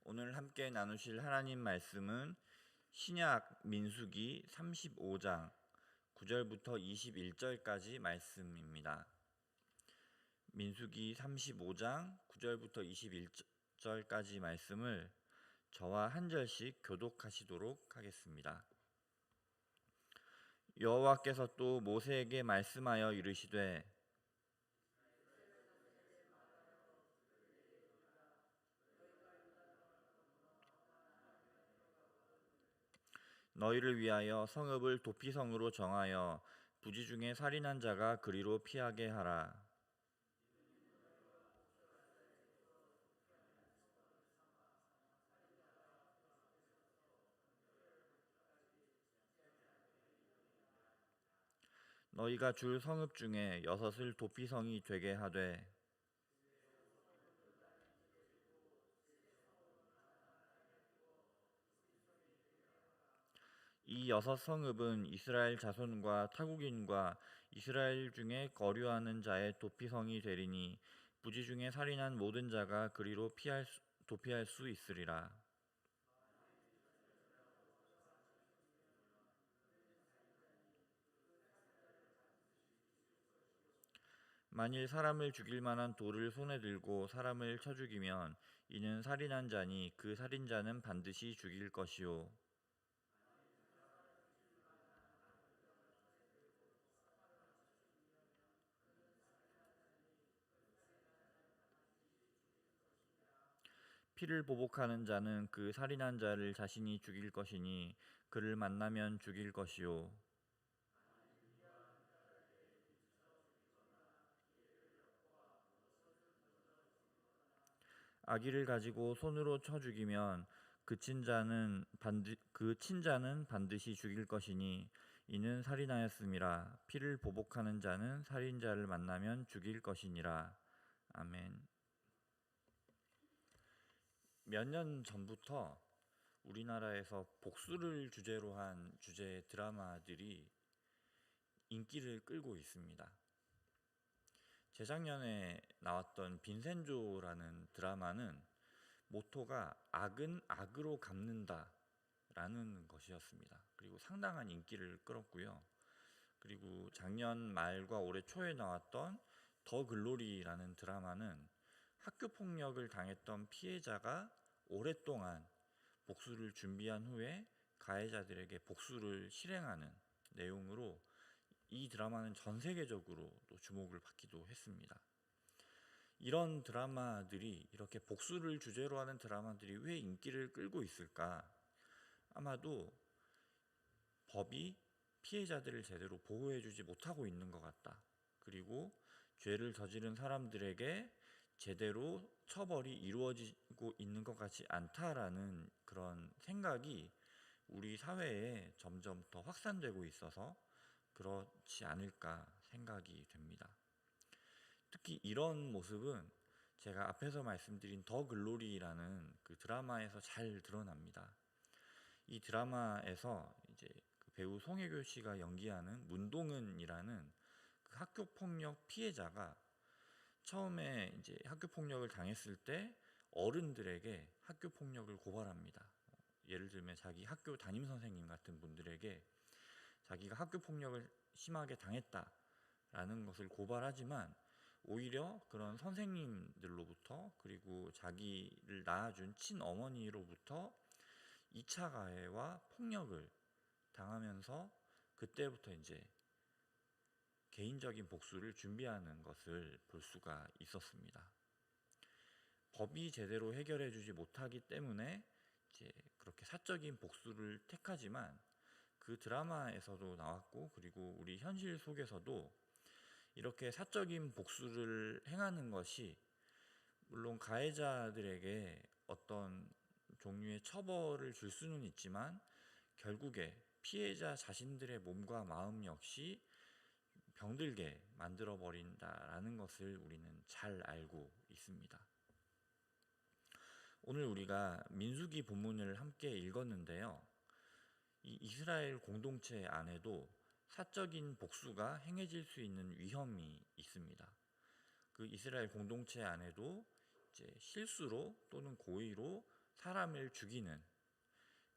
오늘 함께 나누실 하나님 말씀은 신약 민수기 35장 9절부터 21절까지 말씀입니다. 민수기 35장 9절부터 21절까지 말씀을 저와 한 절씩 교독하시도록 하겠습니다. 여호와께서 또 모세에게 말씀하여 이르시되 너희를 위하여 성읍을 도피성으로 정하여 부지 중에 살인한 자가 그리로 피하게 하라. 너희가 줄 성읍 중에 6을 도피성이 되게 하되 이 6성읍은 이스라엘 자손과 타국인과 이스라엘 중에 거류하는 자의 도피성이 되리니 부지 중에 살인한 모든 자가 그리로 도피할 수 있으리라. 만일 사람을 죽일 만한 돌을 손에 들고 사람을 쳐 죽이면 이는 살인한 자니 그 살인자는 반드시 죽일 것이요. 피를 보복하는 자는 그 살인한 자를 자신이 죽일 것이니 그를 만나면 죽일 것이요. 아기를 가지고 손으로 쳐 죽이면 그 친자는 반드시 죽일 것이니 이는 살인하였음이라. 피를 보복하는 자는 살인자를 만나면 죽일 것이니라. 아멘. 몇 년 전부터 우리나라에서 복수를 주제로 한 주제의 드라마들이 인기를 끌고 있습니다. 재작년에 나왔던 빈센조라는 드라마는 모토가 악은 악으로 갚는다 라는 것이었습니다. 그리고 상당한 인기를 끌었고요. 그리고 작년 말과 올해 초에 나왔던 더 글로리라는 드라마는 학교폭력을 당했던 피해자가 오랫동안 복수를 준비한 후에 가해자들에게 복수를 실행하는 내용으로 이 드라마는 전 세계적으로 또 주목을 받기도 했습니다. 이런 드라마들이, 이렇게 복수를 주제로 하는 드라마들이 왜 인기를 끌고 있을까? 아마도 법이 피해자들을 제대로 보호해주지 못하고 있는 것 같다. 그리고 죄를 저지른 사람들에게 제대로 처벌이 이루어지고 있는 것 같지 않다라는 그런 생각이 우리 사회에 점점 더 확산되고 있어서 그렇지 않을까 생각이 됩니다. 특히 이런 모습은 제가 앞에서 말씀드린 더 글로리라는 그 드라마에서 잘 드러납니다. 이 드라마에서 이제 그 배우 송혜교 씨가 연기하는 문동은이라는 그 학교 폭력 피해자가 처음에 이제 학교 폭력을 당했을 때 어른들에게 학교 폭력을 고발합니다. 예를 들면 자기 학교 담임 선생님 같은 분들에게 자기가 학교 폭력을 심하게 당했다라는 것을 고발하지만 오히려 그런 선생님들로부터, 그리고 자기를 낳아준 친어머니로부터 2차 가해와 폭력을 당하면서 그때부터 이제 개인적인 복수를 준비하는 것을 볼 수가 있었습니다. 법이 제대로 해결해 주지 못하기 때문에 이제 그렇게 사적인 복수를 택하지만 그 드라마에서도 나왔고, 그리고 우리 현실 속에서도 이렇게 사적인 복수를 행하는 것이 물론 가해자들에게 어떤 종류의 처벌을 줄 수는 있지만 결국에 피해자 자신들의 몸과 마음 역시 병들게 만들어 버린다라는 것을 우리는 잘 알고 있습니다. 오늘 우리가 민수기 본문을 함께 읽었는데요. 이 이스라엘 공동체 안에도 사적인 복수가 행해질 수 있는 위험이 있습니다. 그 이스라엘 공동체 안에도 이제 실수로 또는 고의로 사람을 죽이는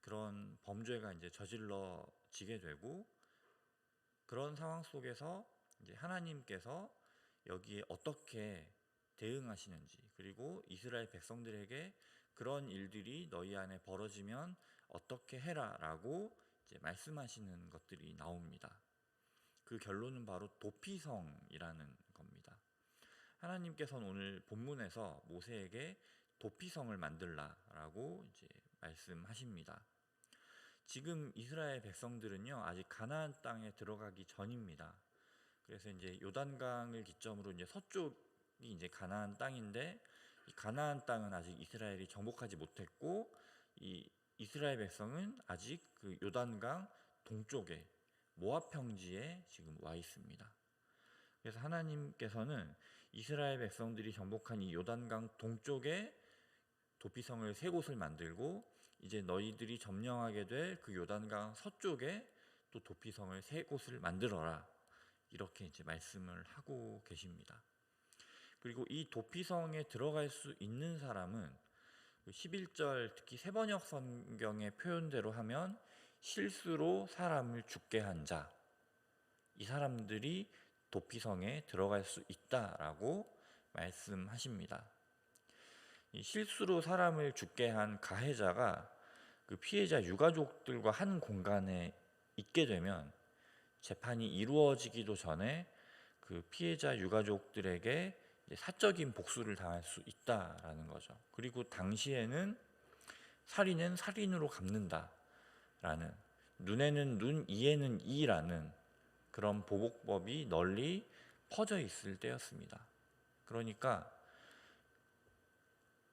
그런 범죄가 이제 저질러지게 되고, 그런 상황 속에서 이제 하나님께서 여기에 어떻게 대응하시는지, 그리고 이스라엘 백성들에게 그런 일들이 너희 안에 벌어지면 어떻게 해라라고 이제 말씀하시는 것들이 나옵니다. 그 결론은 바로 도피성이라는 겁니다. 하나님께서는 오늘 본문에서 모세에게 도피성을 만들라라고 이제 말씀하십니다. 지금 이스라엘 백성들은요, 아직 가나안 땅에 들어가기 전입니다. 그래서 이제 요단강을 기점으로 이제 서쪽이 이제 가나안 땅인데, 이 가나안 땅은 아직 이스라엘이 정복하지 못했고, 이 이스라엘 백성은 아직 그 요단강 동쪽에 모압 평지에 지금 와 있습니다. 그래서 하나님께서는 이스라엘 백성들이 정복한 이 요단강 동쪽에 도피성을 세 곳을 만들고, 이제 너희들이 점령하게 될 그 요단강 서쪽에 또 도피성을 세 곳을 만들어라, 이렇게 이제 말씀을 하고 계십니다. 그리고 이 도피성에 들어갈 수 있는 사람은 11절 특히 세번역 성경의 표현대로 하면 실수로 사람을 죽게 한 자, 이 사람들이 도피성에 들어갈 수 있다라고 말씀하십니다. 이 실수로 사람을 죽게 한 가해자가 그 피해자 유가족들과 한 공간에 있게 되면 재판이 이루어지기도 전에 그 피해자 유가족들에게 사적인 복수를 당할 수 있다라는 거죠. 그리고 당시에는 살인은 살인으로 갚는다라는, 눈에는 눈, 이에는 이라는 그런 보복법이 널리 퍼져 있을 때였습니다. 그러니까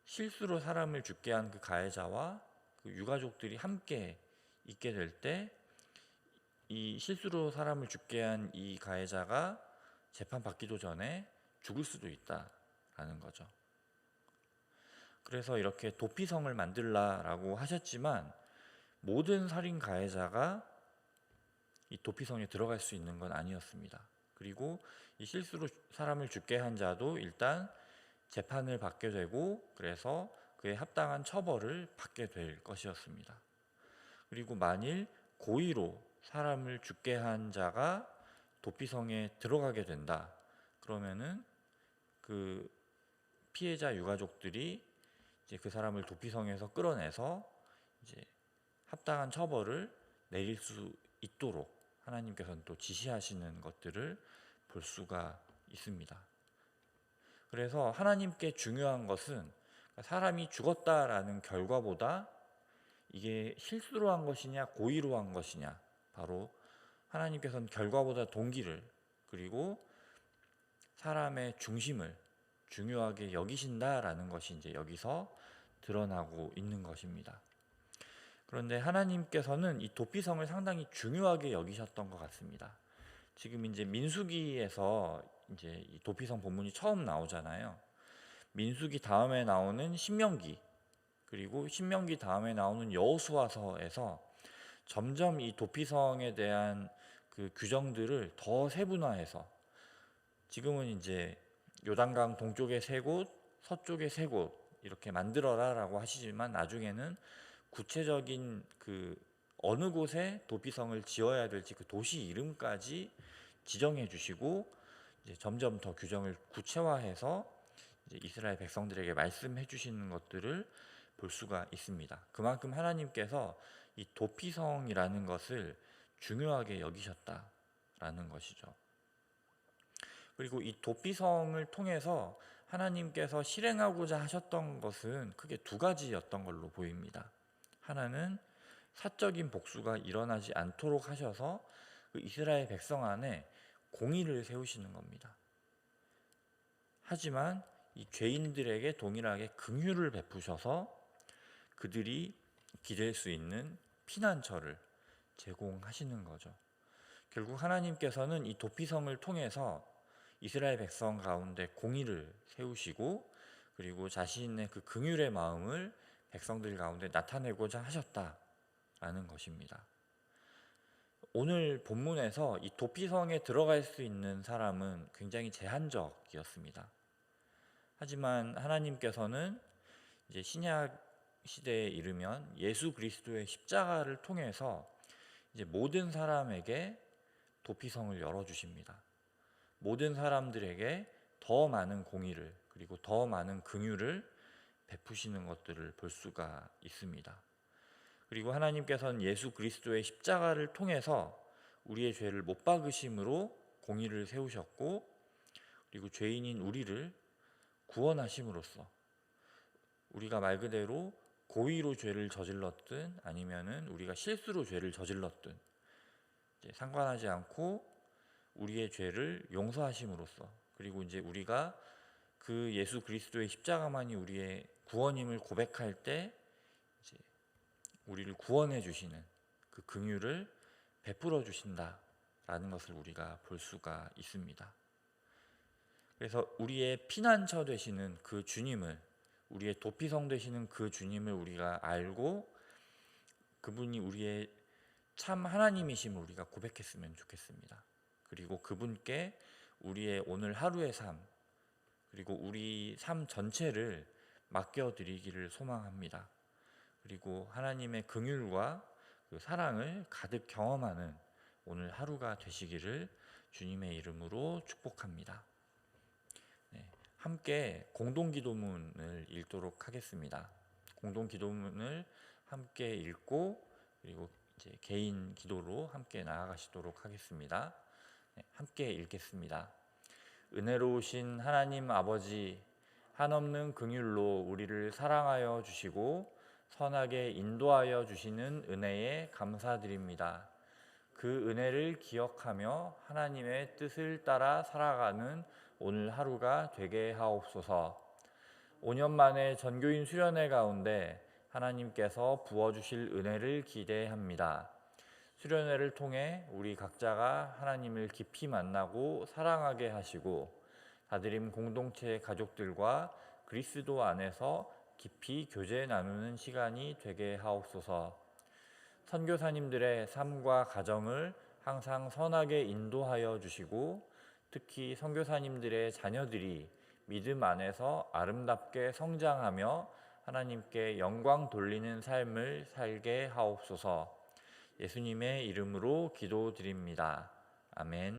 실수로 사람을 죽게 한 그 가해자와 그 유가족들이 함께 있게 될 때, 이 실수로 사람을 죽게 한 이 가해자가 재판받기도 전에 죽을 수도 있다라는 거죠. 그래서 이렇게 도피성을 만들라라고 하셨지만, 모든 살인 가해자가 이 도피성에 들어갈 수 있는 건 아니었습니다. 그리고 이 실수로 사람을 죽게 한 자도 일단 재판을 받게 되고, 그래서 그에 합당한 처벌을 받게 될 것이었습니다. 그리고 만일 고의로 사람을 죽게 한 자가 도피성에 들어가게 된다, 그러면은 그 피해자 유가족들이 이제 그 사람을 도피성에서 끌어내서 이제 합당한 처벌을 내릴 수 있도록 하나님께서는 또 지시하시는 것들을 볼 수가 있습니다. 그래서 하나님께 중요한 것은 사람이 죽었다라는 결과보다 이게 실수로 한 것이냐 고의로 한 것이냐, 바로 하나님께서는 결과보다 동기를, 그리고 사람의 중심을 중요하게 여기신다라는 것이 이제 여기서 드러나고 있는 것입니다. 그런데 하나님께서는 이 도피성을 상당히 중요하게 여기셨던 것 같습니다. 지금 이제 민수기에서 이제 이 도피성 본문이 처음 나오잖아요. 민수기 다음에 나오는 신명기, 그리고 신명기 다음에 나오는 여호수아서에서 점점 이 도피성에 대한 그 규정들을 더 세분화해서, 지금은 이제 요단강 동쪽에 세 곳, 서쪽에 세 곳 이렇게 만들어라라고 하시지만, 나중에는 구체적인 그 어느 곳에 도피성을 지어야 될지 그 도시 이름까지 지정해 주시고, 이제 점점 더 규정을 구체화해서 이제 이스라엘 백성들에게 말씀해 주시는 것들을 볼 수가 있습니다. 그만큼 하나님께서 이 도피성이라는 것을 중요하게 여기셨다라는 것이죠. 그리고 이 도피성을 통해서 하나님께서 실행하고자 하셨던 것은 크게 두 가지였던 걸로 보입니다. 하나는 사적인 복수가 일어나지 않도록 하셔서 그 이스라엘 백성 안에 공의를 세우시는 겁니다. 하지만 이 죄인들에게 동일하게 긍휼을 베푸셔서 그들이 기댈 수 있는 피난처를 제공하시는 거죠. 결국 하나님께서는 이 도피성을 통해서 이스라엘 백성 가운데 공의를 세우시고, 그리고 자신의 그 긍휼의 마음을 백성들 가운데 나타내고자 하셨다라는 것입니다. 오늘 본문에서 이 도피성에 들어갈 수 있는 사람은 굉장히 제한적이었습니다. 하지만 하나님께서는 이제 신약 시대에 이르면 예수 그리스도의 십자가를 통해서 이제 모든 사람에게 도피성을 열어주십니다. 모든 사람들에게 더 많은 공의를 그리고 더 많은 긍휼을 베푸시는 것들을 볼 수가 있습니다. 그리고 하나님께서는 예수 그리스도의 십자가를 통해서 우리의 죄를 못 박으심으로 공의를 세우셨고, 그리고 죄인인 우리를 구원하심으로써 우리가 말 그대로 고의로 죄를 저질렀든 아니면은 우리가 실수로 죄를 저질렀든 이제 상관하지 않고 우리의 죄를 용서하심으로써, 그리고 이제 우리가 그 예수 그리스도의 십자가만이 우리의 구원임을 고백할 때 이제 우리를 구원해 주시는 그 긍휼을 베풀어 주신다라는 것을 우리가 볼 수가 있습니다. 그래서 우리의 피난처 되시는 그 주님을, 우리의 도피성 되시는 그 주님을 우리가 알고 그분이 우리의 참 하나님이심을 우리가 고백했으면 좋겠습니다. 그리고 그분께 우리의 오늘 하루의 삶, 그리고 우리 삶 전체를 맡겨드리기를 소망합니다. 그리고 하나님의 긍휼과 그 사랑을 가득 경험하는 오늘 하루가 되시기를 주님의 이름으로 축복합니다. 네, 함께 공동기도문을 읽도록 하겠습니다. 공동기도문을 함께 읽고 그리고 이제 개인 기도로 함께 나아가시도록 하겠습니다. 네, 함께 읽겠습니다. 은혜로우신 하나님 아버지, 한없는 긍휼로 우리를 사랑하여 주시고 선하게 인도하여 주시는 은혜에 감사드립니다. 그 은혜를 기억하며 하나님의 뜻을 따라 살아가는 오늘 하루가 되게 하옵소서. 5년 만에 전교인 수련회 가운데 하나님께서 부어주실 은혜를 기대합니다. 수련회를 통해 우리 각자가 하나님을 깊이 만나고 사랑하게 하시고 다드림 공동체 가족들과 그리스도 안에서 깊이 교제 나누는 시간이 되게 하옵소서. 선교사님들의 삶과 가정을 항상 선하게 인도하여 주시고 특히 선교사님들의 자녀들이 믿음 안에서 아름답게 성장하며 하나님께 영광 돌리는 삶을 살게 하옵소서. 예수님의 이름으로 기도드립니다. 아멘.